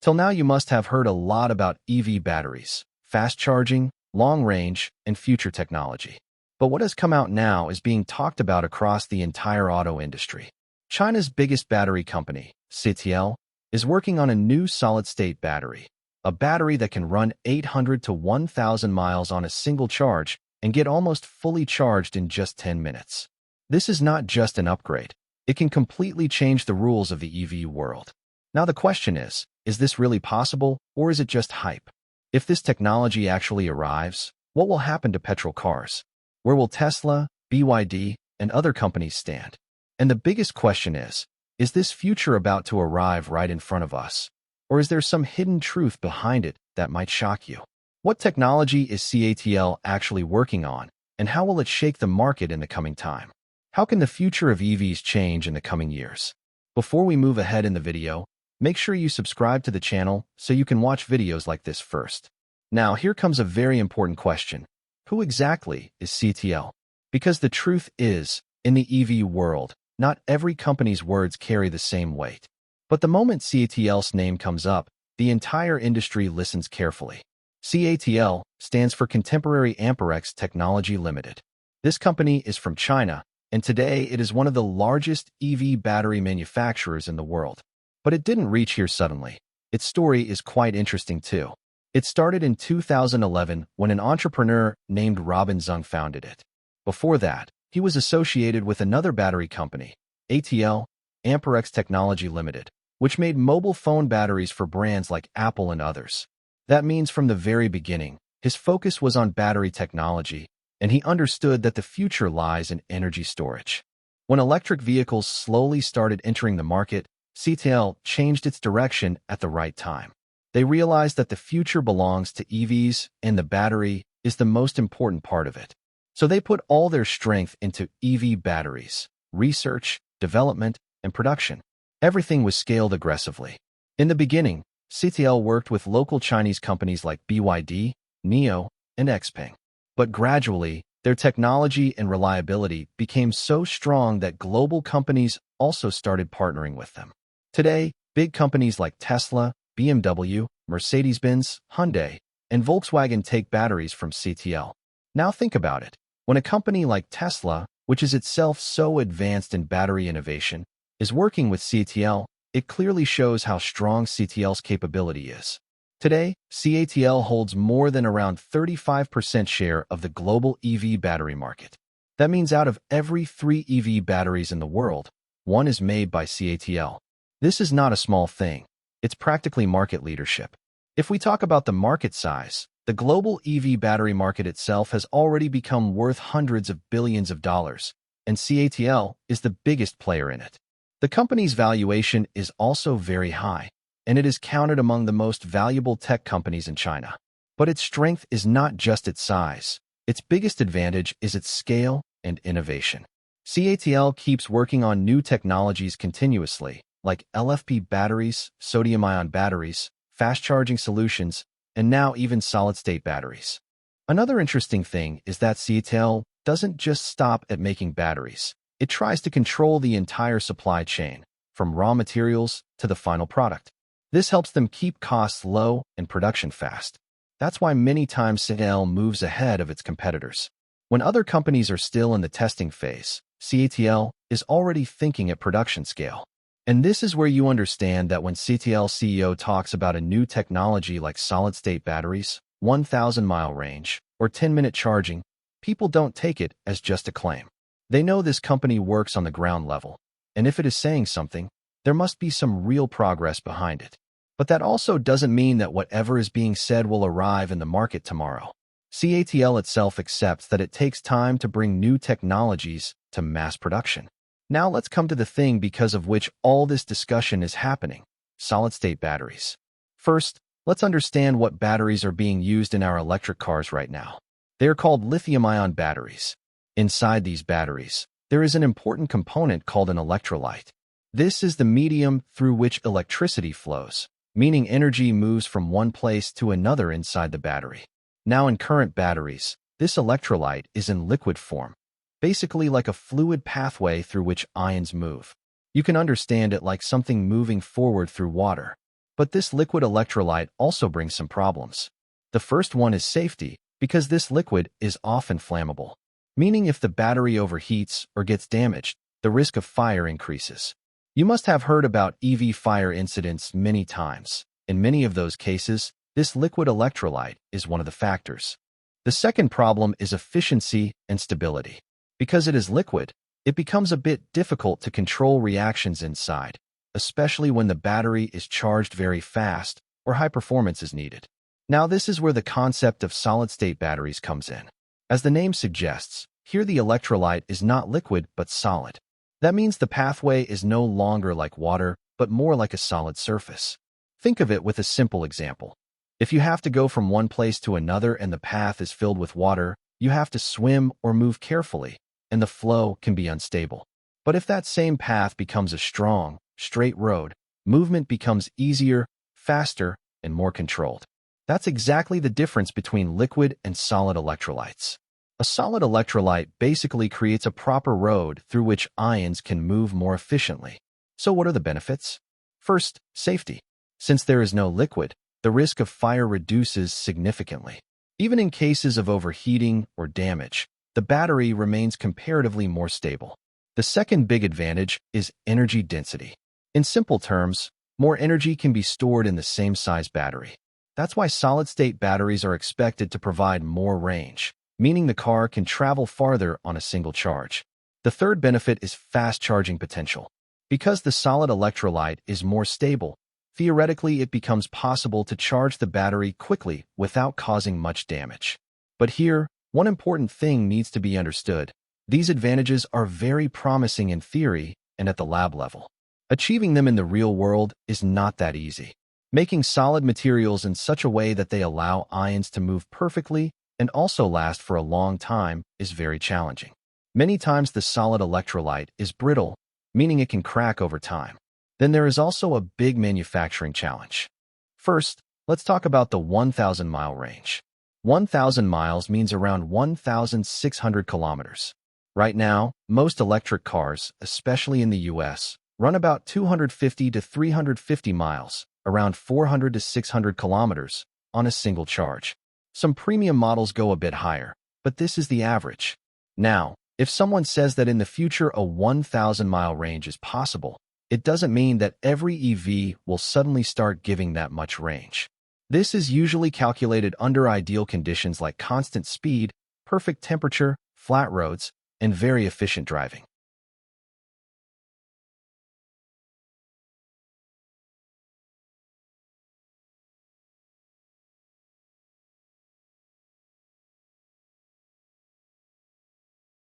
Till now, you must have heard a lot about EV batteries, fast charging, long range, and future technology. But what has come out now is being talked about across the entire auto industry. China's biggest battery company, CATL, is working on a new solid-state battery, a battery that can run 800 to 1,000 miles on a single charge and get almost fully charged in just 10 minutes. This is not just an upgrade. It can completely change the rules of the EV world. Now the question is this really possible, or is it just hype? If this technology actually arrives, what will happen to petrol cars? Where will Tesla, BYD, and other companies stand? And the biggest question is this future about to arrive right in front of us? Or is there some hidden truth behind it that might shock you? What technology is CATL actually working on, and how will it shake the market in the coming time? How can the future of EVs change in the coming years? Before we move ahead in the video, make sure you subscribe to the channel so you can watch videos like this first. Now, here comes a very important question. Who exactly is CATL? Because the truth is, in the EV world, not every company's words carry the same weight. But the moment CATL's name comes up, the entire industry listens carefully. CATL stands for Contemporary Amperex Technology Limited. This company is from China, and today it is one of the largest EV battery manufacturers in the world. But it didn't reach here suddenly. Its story is quite interesting too. It started in 2011 when an entrepreneur named Robin Zung founded it. Before that, he was associated with another battery company, ATL, Amperex Technology Limited, which made mobile phone batteries for brands like Apple and others. That means from the very beginning, his focus was on battery technology, and he understood that the future lies in energy storage. When electric vehicles slowly started entering the market, CATL changed its direction at the right time. They realized that the future belongs to EVs, and the battery is the most important part of it. So they put all their strength into EV batteries, research, development, and production. Everything was scaled aggressively. In the beginning, CATL worked with local Chinese companies like BYD, NIO, and XPeng. But gradually, their technology and reliability became so strong that global companies also started partnering with them. Today, big companies like Tesla, BMW, Mercedes-Benz, Hyundai, and Volkswagen take batteries from CATL. Now think about it. When a company like Tesla, which is itself so advanced in battery innovation, is working with CATL, it clearly shows how strong CATL's capability is. Today, CATL holds more than around 35% share of the global EV battery market. That means out of every 3 EV batteries in the world, 1 is made by CATL. This is not a small thing. It's practically market leadership. If we talk about the market size, the global EV battery market itself has already become worth hundreds of billions of dollars, and CATL is the biggest player in it. The company's valuation is also very high, and it is counted among the most valuable tech companies in China. But its strength is not just its size. Its biggest advantage is its scale and innovation. CATL keeps working on new technologies continuously, like LFP batteries, sodium-ion batteries, fast-charging solutions, and now even solid-state batteries. Another interesting thing is that CATL doesn't just stop at making batteries. It tries to control the entire supply chain, from raw materials to the final product. This helps them keep costs low and production fast. That's why many times CATL moves ahead of its competitors. When other companies are still in the testing phase, CATL is already thinking at production scale. And this is where you understand that when CATL CEO talks about a new technology like solid-state batteries, 1,000-mile range, or 10-minute charging, people don't take it as just a claim. They know this company works on the ground level, and if it is saying something, there must be some real progress behind it. But that also doesn't mean that whatever is being said will arrive in the market tomorrow. CATL itself accepts that it takes time to bring new technologies to mass production. Now let's come to the thing because of which all this discussion is happening: solid-state batteries. First, let's understand what batteries are being used in our electric cars right now. They are called lithium-ion batteries. Inside these batteries, there is an important component called an electrolyte. This is the medium through which electricity flows, meaning energy moves from one place to another inside the battery. Now in current batteries, this electrolyte is in liquid form, basically like a fluid pathway through which ions move. You can understand it like something moving forward through water. But this liquid electrolyte also brings some problems. The first one is safety, because this liquid is often flammable, meaning if the battery overheats or gets damaged, the risk of fire increases. You must have heard about EV fire incidents many times. In many of those cases, this liquid electrolyte is one of the factors. The second problem is efficiency and stability. Because it is liquid, it becomes a bit difficult to control reactions inside, especially when the battery is charged very fast or high performance is needed. Now, this is where the concept of solid-state batteries comes in. As the name suggests, here the electrolyte is not liquid but solid. That means the pathway is no longer like water, but more like a solid surface. Think of it with a simple example. If you have to go from one place to another and the path is filled with water, you have to swim or move carefully, and the flow can be unstable. But if that same path becomes a strong, straight road, movement becomes easier, faster, and more controlled. That's exactly the difference between liquid and solid electrolytes. A solid electrolyte basically creates a proper road through which ions can move more efficiently. So what are the benefits? First, safety. Since there is no liquid, the risk of fire reduces significantly. Even in cases of overheating or damage, the battery remains comparatively more stable. The second big advantage is energy density. In simple terms, more energy can be stored in the same size battery. That's why solid-state batteries are expected to provide more range, meaning the car can travel farther on a single charge. The third benefit is fast charging potential. Because the solid electrolyte is more stable, theoretically it becomes possible to charge the battery quickly without causing much damage. But here, one important thing needs to be understood. These advantages are very promising in theory and at the lab level. Achieving them in the real world is not that easy. Making solid materials in such a way that they allow ions to move perfectly and also last for a long time is very challenging. Many times the solid electrolyte is brittle, meaning it can crack over time. Then there is also a big manufacturing challenge. First, let's talk about the 1,000-mile range. 1,000 miles means around 1,600 kilometers. Right now, most electric cars, especially in the US, run about 250 to 350 miles, around 400 to 600 kilometers, on a single charge. Some premium models go a bit higher, but this is the average. Now, if someone says that in the future a 1,000-mile range is possible, it doesn't mean that every EV will suddenly start giving that much range. This is usually calculated under ideal conditions like constant speed, perfect temperature, flat roads, and very efficient driving.